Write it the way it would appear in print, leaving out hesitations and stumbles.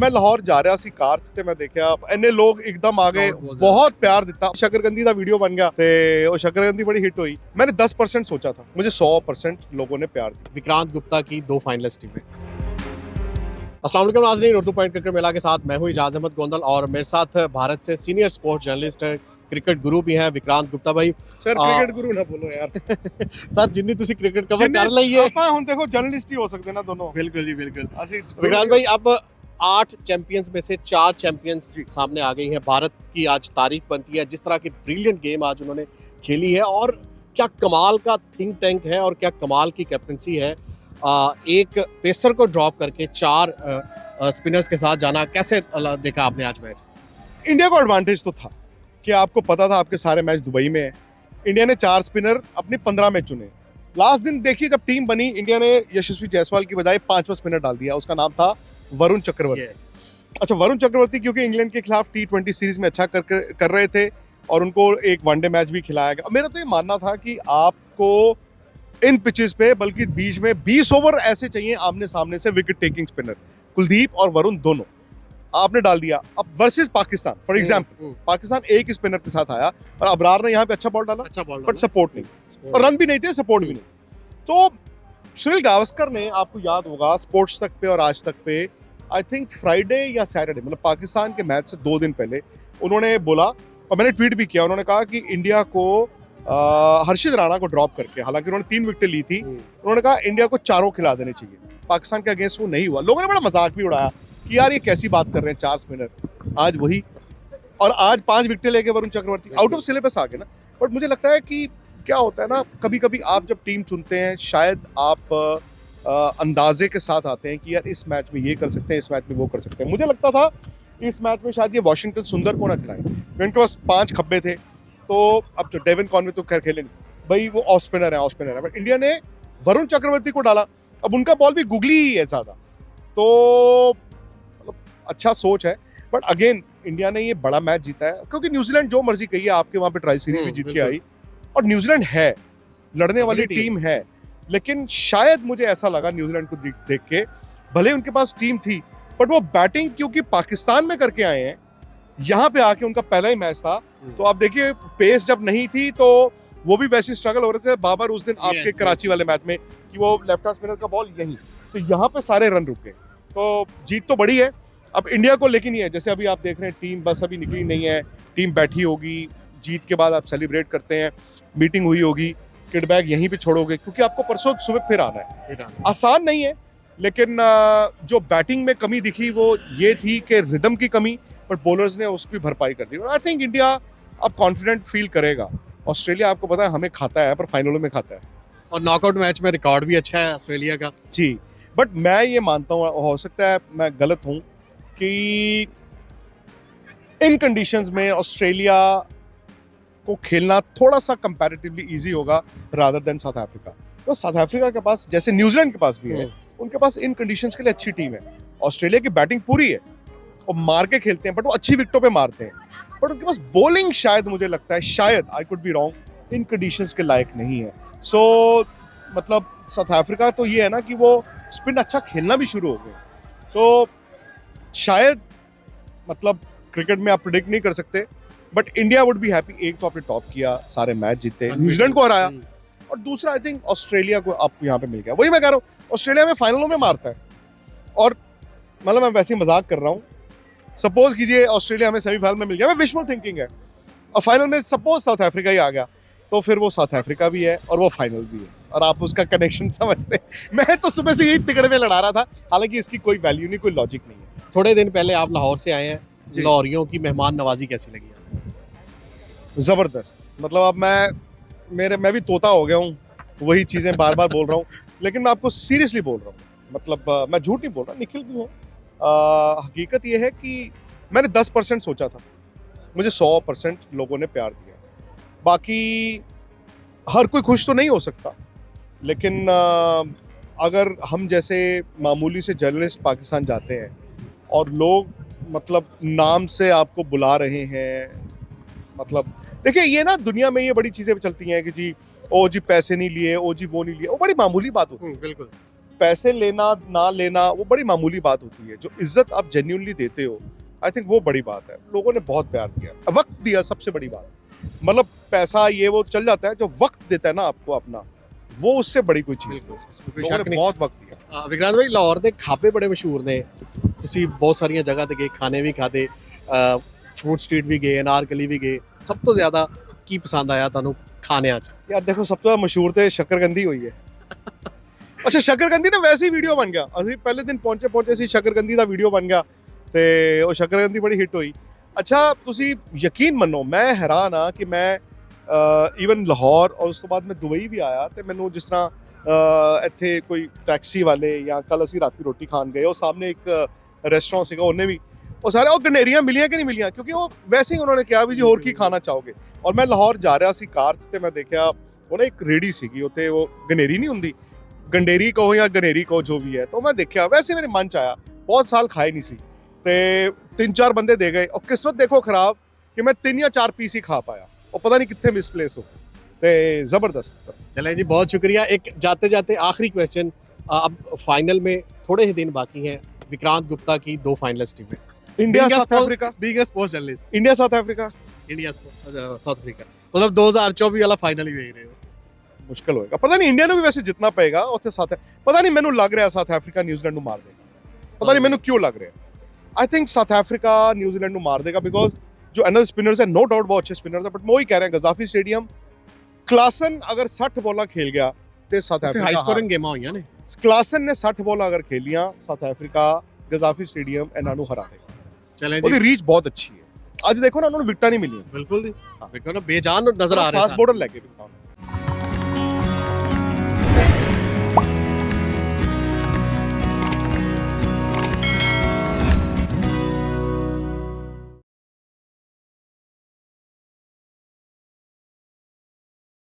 मैं ਲਾਹੌਰ ਜਾ ਰਿਹਾ ਸੀ ਕਾਰ 'ਚ ਤੇ ਮੈਂ ਦੇਖਿਆ ਇੰਨੇ ਲੋਕ ਇੱਕਦਮ ਆ ਗਏ बहुत प्यार ਦਿੱਤਾ शकरकंदी ਦਾ ਵੀਡੀਓ ਬਣ ਗਿਆ ਤੇ ਉਹ शकरकंदी बड़ी हिट हुई मैंने 10% सोचा था मुझे 100% लोगों ने प्यार दिया। विक्रांत गुप्ता की 2 फाइनलिस्ट टीमें। अस्सलाम वालेकुम नाज़रीन, उर्दू पॉइंट क्रिकेट मेला के साथ मैं हूं इजाज़ अहमद गोंदल और मेरे साथ भारत से सीनियर स्पोर्ट्स जर्नलिस्ट क्रिकेट गुरु भी हैं विक्रांत गुप्ता भाई। सर क्रिकेट गुरु ना बोलो यार सर जिन्नी तुसी क्रिकेट कवर कर ਲਈ ਹੈ ਆਪਾਂ ਹੁਣ देखो जर्नलिस्ट ही हो सकते ना दोनों। बिल्कुल जी बिल्कुल। ਅਸੀਂ विक्रांत भाई अब 8 चैंपियंस में से 4 चैंपियंस सामने आ गई हैं। भारत की आज तारीफ बनती है जिस तरह की ब्रिलियंट गेम आज उन्होंने खेली है और क्या कमाल का थिंक टैंक है और क्या कमाल की कैप्टनसी है। एक पेसर को ड्रॉप करके 4 स्पिनर्स के साथ जाना कैसे देखा आपने आज मैच? इंडिया को एडवांटेज तो था कि आपको पता था आपके सारे मैच दुबई में है। इंडिया ने 4 स्पिनर अपने 15 में चुने। लास्ट दिन देखिए जब टीम बनी इंडिया ने यशस्वी जायसवाल की बजाय 5वां स्पिनर डाल दिया, उसका नाम था वरुण चक्रवर्ती। अच्छा, वरुण चक्रवर्ती क्योंकि इंग्लैंड के खिलाफ T20 सीरीज में अच्छा कर रहे थे और उनको एक वनडे मैच भी खिलाया गया। मेरा तो ये मानना था कि आपको इन पिचेस पे बल्कि बीच में 20 ओवर ऐसे चाहिए आमने सामने से विकेट टेकिंग स्पिनर, कुलदीप और वरुण दोनों आपने डाल दिया। अब versus Pakistan for example Pakistan एक ही स्पिनर के साथ आया और अबरार ने यहाँ पे अच्छा बॉल डाला, अच्छा बॉल बट सपोर्ट नहीं और रन भी नहीं थे, सपोर्ट भी नहीं। तो सुनील गावस्कर ने, आपको याद होगा स्पोर्ट्स तक पे और आज तक पे आई थिंक फ्राइडे या सैटरडे मतलब पाकिस्तान के मैच से 2 दिन पहले उन्होंने बोला और मैंने ट्वीट भी किया, उन्होंने कहा कि इंडिया को हर्षित राणा को ड्रॉप करके, हालांकि उन्होंने 3 विकेटें ली थी, उन्होंने कहा इंडिया को 4 खिला देने चाहिए। पाकिस्तान के अगेंस्ट वो नहीं हुआ। लोगों ने बड़ा मजाक भी उड़ाया कि यार ये कैसी बात कर रहे हैं 4 स्पिनर, आज वही और आज 5 विकेटें लेके Varun Chakravarthy out of syllabus आ गए ना। बट मुझे लगता है कि क्या होता है ना, कभी कभी आप जब टीम चुनते हैं शायद आप अंदाजे के साथ आते हैं कि यार इस मैच में ये कर सकते हैं, इस मैच में वो कर सकते हैं। मुझे लगता था इस मैच में शायद ये वॉशिंगटन सुंदर को ना खिलाएं, उनके पास 5 खब्बे थे। तो अब जो डेविन कॉनवे तो खैर खेले नहीं भाई, वो ऑफ स्पिनर है, बट इंडिया ने वरुण चक्रवर्ती को डाला। अब उनका बॉल भी गुगली ही है ज्यादा, तो मतलब अच्छा सोच है। बट अगेन इंडिया ने ये बड़ा मैच जीता है क्योंकि न्यूजीलैंड जो मर्जी कही है आपके वहां पे ट्राई सीरीज भी जीत के आई और न्यूजीलैंड है लड़ने वाली टीम है। लेकिन शायद मुझे ऐसा लगा न्यूजीलैंड को देख के, भले उनके पास टीम थी बट वो बैटिंग क्योंकि पाकिस्तान में करके आए हैं, यहाँ पे आके उनका पहला ही मैच था, तो आप देखिए पेस जब नहीं थी तो वो भी वैसे स्ट्रगल हो रहे थे। बाबर उस दिन आपके कराची वाले मैच में कि वो लेफ्ट हैंड स्पिनर का बॉल यहीं, तो यहाँ पे सारे रन रुक गए। तो जीत तो बड़ी है अब इंडिया को, लेकिन ये जैसे अभी आप देख रहे हैं टीम बस अभी निकली नहीं है, टीम बैठी होगी, जीत के बाद आप सेलिब्रेट करते हैं, मीटिंग हुई होगी, किट बैग यहीं पे छोड़ोगे क्योंकि आपको परसों सुबह फिर आना है। आसान नहीं है, लेकिन जो बैटिंग में कमी दिखी वो ये थी कि रिदम की कमी, बट बॉलर्स ने उसकी भरपाई कर दी। आई थिंक इंडिया अब कॉन्फिडेंट फील करेगा। ऑस्ट्रेलिया आपको पता है हमें खाता है पर फाइनलों में खाता है और नॉकआउट मैच में रिकॉर्ड भी अच्छा है ऑस्ट्रेलिया का जी। बट मैं ये मानता हूँ, हो सकता है मैं गलत हूँ, कि इन कंडीशंस में ऑस्ट्रेलिया को खेलना थोड़ा सा कंपैरेटिवली इजी होगा रादर देन साउथ अफ्रीका। तो साउथ अफ्रीका के पास जैसे न्यूजीलैंड के पास भी है, उनके पास इन कंडीशंस के लिए अच्छी टीम है। ऑस्ट्रेलिया की बैटिंग पूरी है और मार के खेलते हैं, बट वो अच्छी विकेटों पे मारते हैं, बट उनके पास बॉलिंग शायद मुझे लगता है, शायद I could be wrong, in conditions के लायक नहीं है। सो मतलब साउथ अफ्रीका तो ये है ना कि वो स्पिन अच्छा खेलना भी शुरू हो गए, तो शायद मतलब क्रिकेट में आप प्रेडिक्ट नहीं कर सकते, but India would be happy. एक तो आपने टॉप किया, सारे मैच जीते, न्यूजीलैंड को हराया, और दूसरा आई थिंक ऑस्ट्रेलिया को आप यहाँ पे मिल गया। वही मैं कह रहा हूँ, ऑस्ट्रेलिया में फाइनलों में मारता है और मतलब मैं वैसे ही मजाक कर रहा हूँ। सपोज कीजिए ऑस्ट्रेलिया हमें सेमीफाइनल में मिल गया, मैं विशुअल थिंकिंग है, और फाइनल में सपोज साउथ अफ्रीका ही आ गया, तो फिर वो साउथ अफ्रीका भी है और वो फाइनल भी है और आप उसका कनेक्शन समझते हैं। मैं तो सुबह से यही तिकड़े में लड़ा रहा था, हालांकि इसकी कोई वैल्यू नहीं, कोई लॉजिक नहीं है। थोड़े दिन पहले आप लाहौर से आए हैं, लाहौरियों की मेहमान नवाजी कैसी लगी? जबरदस्त। मतलब अब मैं भी तोता हो गया हूँ, वही चीजें बार बार बोल रहा हूँ, लेकिन मैं आपको सीरियसली बोल रहा हूँ, मतलब मैं झूठ नहीं बोल रहा, निखिल भी है। हकीकत ये है कि मैंने 10% सोचा था, मुझे 100% लोगों ने प्यार दिया। बाकी हर कोई खुश तो नहीं हो सकता, लेकिन अगर हम जैसे मामूली से जर्नलिस्ट पाकिस्तान जाते हैं और लोग मतलब नाम से आपको बुला रहे हैं, मतलब देखिए ये ना दुनिया में ये बड़ी चीजें चलती हैं कि जी ओ जी पैसे नहीं लिए, ओ जी वो नहीं लिए, वो बड़ी मामूली बात होती है। बिल्कुल। पैसे लेना ना लेना वो बड़ी मामूली बात होती है, जो इज्जत आप जेन्युइनली देते हो आई थिंक वो बड़ी बात है। लोगों ने बहुत प्यार दिया, वक्त दिया, सबसे बड़ी बात। मतलब पैसा ये वो चल जाता है, जो वक्त देता है ना आपको अपना, वो उससे बड़ी कोई चीज़ नहीं। ਕੋਈ लोगों ਸ਼ੱਕ ने ਨਹੀਂ। बहुत वक्त दिया। ਵਿਕਰਾਂਤ ਭਾਈ ਲਾਹੌਰ ਦੇ ਖਾਬੇ ਬੜੇ ਮਸ਼ਹੂਰ ਨੇ, ਤੁਸੀਂ ਬਹੁਤ ਸਾਰੀਆਂ ਜਗ੍ਹਾ ਤੇ ਗਏ, ਖਾਣੇ ਵੀ ਖਾਦੇ, ਫੂਡ ਸਟਰੀਟ ਵੀ ਗਏ, ਅਨਾਰਕਲੀ ਵੀ ਗਏ, ਸਭ ਤੋਂ ਜ਼ਿਆਦਾ ਕੀ ਪਸੰਦ ਆਇਆ ਤੁਹਾਨੂੰ ਖਾਣਿਆਂ 'ਚ? ਯਾਰ ਦੇਖੋ ਸਭ ਤੋਂ ਮਸ਼ਹੂਰ ਤੇ ਸ਼ੱਕਰਕੰਦੀ ਹੋਈ ਹੈ। ਅੱਛਾ ਸ਼ੱਕਰਕੰਦੀ ਨਾ ਵੈਸੇ ਹੀ ਵੀਡੀਓ ਬਣ ਗਿਆ, ਅਸੀਂ ਪਹਿਲੇ ਦਿਨ ਪਹੁੰਚੇ ਸੀ, ਸ਼ੱਕਰਕੰਦੀ ਦਾ ਵੀਡੀਓ ਬਣ ਗਿਆ ਤੇ ਉਹ ਸ਼ੱਕਰਕੰਦੀ ਬੜੀ ਹਿੱਟ ਹੋਈ। ਅੱਛਾ ਤੁਸੀਂ ਯਕੀਨ ਮੰਨੋ ਮੈਂ ਹੈਰਾਨ ਆ ਕਿ ਮੈਂ ਈਵਨ ਲਾਹੌਰ ਔਰ ਉਸ ਤੋਂ ਬਾਅਦ ਮੈਂ ਦੁਬਈ ਵੀ ਆਇਆ ਤੇ ਮੈਨੂੰ ਜਿਸ ਤਰ੍ਹਾਂ ਇੱਥੇ ਕੋਈ ਟੈਕਸੀ ਵਾਲੇ ਜਾਂ ਕੱਲ ਅਸੀਂ ਰਾਤੀ ਰੋਟੀ ਖਾਣ ਗਏ, ਉਹ ਸਾਹਮਣੇ ਇੱਕ ਰੈਸਟੋਰੈਂਟ ਸੀਗਾ, ਉਹਨੇ ਵੀ ਉਹ ਸਾਰੇ ਉਹ ਗਨੇਰੀਆਂ ਮਿਲੀਆਂ ਕਿ ਨਹੀਂ ਮਿਲੀਆਂ, ਕਿਉਂਕਿ ਉਹ ਵੈਸੇ ਹੀ ਉਹਨਾਂ ਨੇ ਕਿਹਾ ਵੀ ਜੀ ਹੋਰ ਕੀ ਖਾਣਾ ਚਾਹੋਗੇ। ਔਰ ਮੈਂ ਲਾਹੌਰ ਜਾ ਰਿਹਾ ਸੀ ਕਾਰ 'ਚ ਤੇ ਮੈਂ ਦੇਖਿਆ ਉਹ ਨਾ ਇੱਕ ਰੇੜੀ ਸੀਗੀ ਉੱਤੇ, ਉਹ ਗਨੇਰੀ ਨਹੀਂ ਹੁੰਦੀ, ਗੰਡੇਰੀ ਕਹੋ ਜਾਂ ਗਨੇਰੀ ਕਹੋ ਜੋ ਵੀ ਹੈ, ਤਾਂ ਮੈਂ ਦੇਖਿਆ, ਵੈਸੇ ਮੇਰੇ ਮਨ 'ਚ ਆਇਆ, ਬਹੁਤ ਸਾਲ ਖਾਏ ਨਹੀਂ ਸੀ ਤੇ 3-4 ਬੰਦੇ ਦੇ ਗਏ, ਔਰ ਕਿਸਮਤ ਦੇਖੋ ਖਰਾਬ ਕਿ ਮੈਂ 3 ਜਾਂ 4 ਪੀਸ ਹੀ ਖਾ ਪਾਇਆ, ਉਹ ਪਤਾ ਨਹੀਂ ਕਿੱਥੇ ਮਿਸਪਲੇਸ ਹੋ ਤੇ ਜ਼ਬਰदस्त। चले जी, बहुत शुक्रिया। एक जाते जाते आखिरी क्वेश्चन, अब फाइनल में थोड़े ही दिन बाकी हैं, विक्रांत गुप्ता की 2 फाइनलिस्ट टीमें, India south Africa, biggest post journalist, India south Africa India south Africa, मतलब 2024 वाला फाइनल ही देख रहे हो? ਮੁਸ਼ਕਲ ਹੋਏਗਾ, ਪਤਾ ਨਹੀਂ ਇੰਡੀਆ ਨੂੰ ਵੀ ਵੈਸੇ ਜਿੱਤਣਾ ਪਏਗਾ ਉੱਥੇ ਸਾਥ, ਪਤਾ ਨਹੀਂ ਮੈਨੂੰ ਲੱਗ ਰਿਹਾ ਸਾਊਥ ਅਫਰੀਕਾ ਨਿਊਜ਼ੀਲੈਂਡ ਨੂੰ ਮਾਰ ਦੇਗਾ, ਪਤਾ ਨਹੀਂ ਮੈਨੂੰ ਕਿਉਂ ਲੱਗ ਰਿਹਾ। I think south Africa New Zealand ਨੂੰ ਮਾਰ ਦੇਗਾ ਬਿਕੋਜ਼ ਜੋ ਅਨਦਰ ਸਪਿਨਰਸ ਹੈ, नो डाउट बहुत अच्छे स्पिनर है, बट मैं वही कह रहा गजाफी स्टेडियम क्लासन अगर 60 बॉलां खेल गया तो साउथ हाई अफ्रीका स्कोरिंग गेमां होईयां ने, क्लासन ने 60 बॉलां अगर खेलियां साउथ अफ्रीका गजाफी स्टेडियम ਇਹਨਾਂ ਨੂੰ ਹਰਾ ਦੇਗਾ। चलें ਉਹਦੀ जी, ਰੀਚ ਬਹੁਤ ਅੱਛੀ ਹੈ। ਅੱਜ ਦੇਖੋ ਨਾ ਉਹਨਾਂ ਨੂੰ ਵਿਕਟਾਂ ਨਹੀਂ ਮਿਲੀਆਂ, बिल्कुल जी, देखो ना बेजान नजर आ रहे ਫਾਸਟ हैं। ਬੋਲਰ ਲੈ ਕੇ ਵਿਕਟਾਂ।